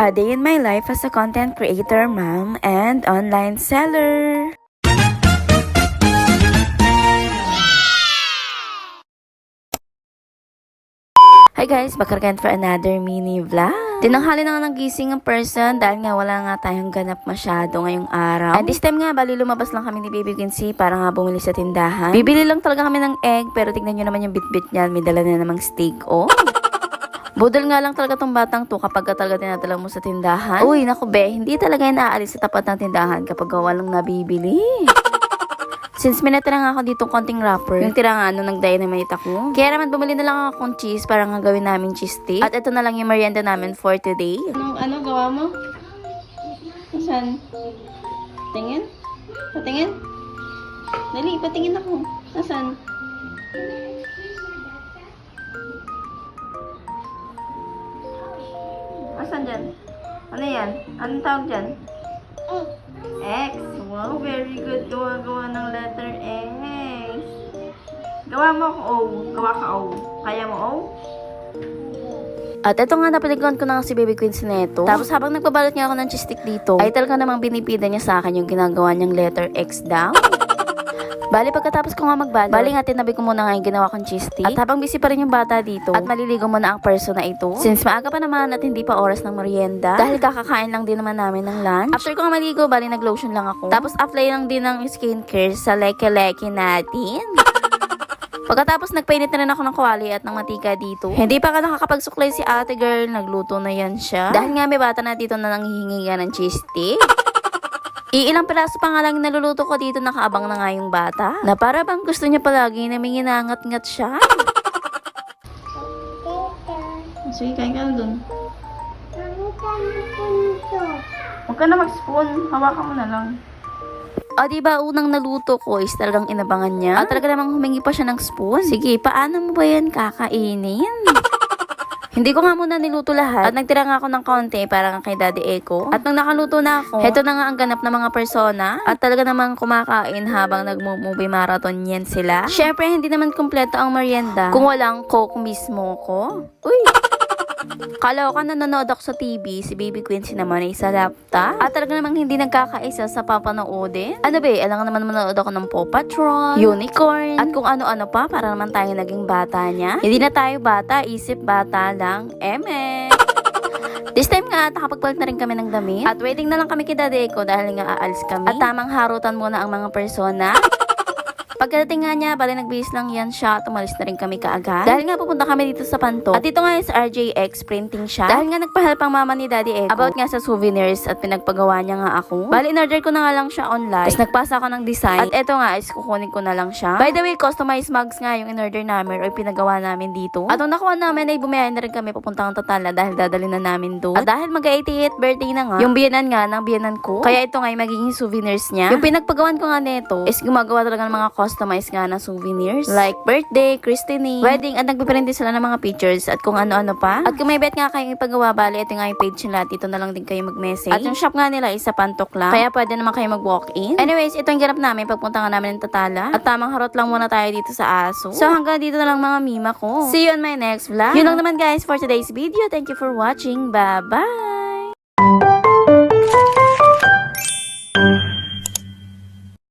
A day in my life as a content creator, mom, and online seller. Hi guys, back again for another mini vlog. Tinanghali na nga nagising ang person dahil nga wala nga tayong ganap masyado ngayong araw. At this time nga, bali lumabas lang kami ni Baby Quincy para nga bumili sa tindahan. Bibili lang talaga kami ng egg, pero tignan nyo naman yung bit-bit niyan, may dala na namang steak, oh. Budol nga lang talaga tong batang to kapag talaga tinatala mo sa tindahan. Uy, naku be, hindi talaga yung aalis sa tapat ng tindahan kapag walang nabibili. Since may natira nga ako ditong konting wrapper, yung tira nga nag-dynamite ako. Kaya naman bumili na lang ako ng cheese para nga gawin namin cheese stick. At ito na lang yung merienda namin for today. Ano gawa mo? Saan? Tingin? Patingin? Dali, patingin ako. Nasaan? Asan dyan? Ano yan? Anong tawag dyan? X. Wow, very good. Gawa ng letter X. Gawa mo ako O. Gawa ka O. Kaya mo O? At ito nga, napiliguan ko na si Baby Quincy neto. Tapos habang nagbabalot niya ako ng cheese stick dito, ay talaga namang binipida niya sa akin yung ginagawa niyang letter X daw. Bali, pagkatapos ko nga magbalot, nga tinabi ko muna nga yung ginawa kong cheese stick. At habang busy pa rin yung bata dito, at maliligo muna ang person na ito. Since maaga pa naman at hindi pa oras ng merienda, dahil kakakain lang din naman namin ng lunch. After ko nga maligo, bali nag-lotion lang ako. Tapos apply lang din ng skincare sa leke-leke natin. Pagkatapos nagpainit na rin ako ng kawali at ng matika dito. Hindi pa ka nakakapagsuklay si ate girl, nagluto na yan siya. Dahil nga may bata na dito na nanghihingi ng cheese stick. Iilang piraso pa nga lang naluluto ko dito, nakaabang na nga yung bata. Na para bang gusto niya palagi na may ginangat-ngat siya. Sige, kain ka na dun. Huwag ka na mag-spoon. Hawakan mo na lang. O, diba, unang naluto ko is talagang inabangan niya. At talaga namang humingi pa siya ng spoon. Sige, paano mo ba yan kakainin? Hindi ko nga muna niluto lahat. At nagtira nga ako ng konti para kay Daddy Echo. At nang nakaluto na ako, heto na nga ang ganap ng mga persona. At talaga namang kumakain habang nag-movie marathon yan sila. Syempre, hindi naman kumpleto ang merienda kung walang Coke mismo ko. Uy! Kala ko nanonood ako sa TV, si Baby Quincy naman ay sa laptop. At talaga namang hindi nagkakaisa sa papanoodin. Ano ba alam naman manood ako ng Paw Patrol, Unicorn, at kung ano-ano pa para naman tayo naging bata niya. Hindi na tayo bata, isip bata lang, eme. This time nga, nakapagpalit na rin kami ng damit. At waiting na lang kami kay Daddy Echo dahil nga aalis kami. At tamang harutan muna ang mga persona. Pagkadating nga niya, bali nagbihis lang yan siya at umalis na rin kami kaagad. Dahil nga pupunta kami dito sa Panto. At dito nga is RJX printing siya. Dahil nga nagpahelp ang mama ni Daddy Echo about nga sa souvenirs at pinagpagawa niya nga ako. Bali in-order ko na nga lang siya online. Tapos nagpasa ako ng design. At eto nga is kukunin ko na lang siya. By the way, customized mugs nga yung in-order namin o pinagawa namin dito. At nung nakuha namin ay bumiyahin na rin kami papuntang Tatala dahil dadali na namin doon. At dahil mag-88th birthday na nga, yung biyanan nga ng biyanan ko. Kaya ito nga yung magiging souvenirs niya. Yung pinagpagawan ko nga nito is gumagawa talaga ng mga customized nga na souvenirs like birthday, christening, wedding, at nagpiprint din sila ng mga pictures at kung ano-ano pa. At kung may bet nga kayong ipagawa, bali ito nga yung page nila, dito na lang din kayo mag-message. At yung shop nga nila is sa Pantok lang, kaya pwede naman kayo mag-walk-in. Anyways, ito yung ganap namin pagpunta nga namin ng Tatala. At tamang harot lang muna tayo dito sa aso. So hanggang dito na lang mga mima ko. See you on my next vlog. Yun lang naman guys for today's video. Thank you for watching. Bye-bye!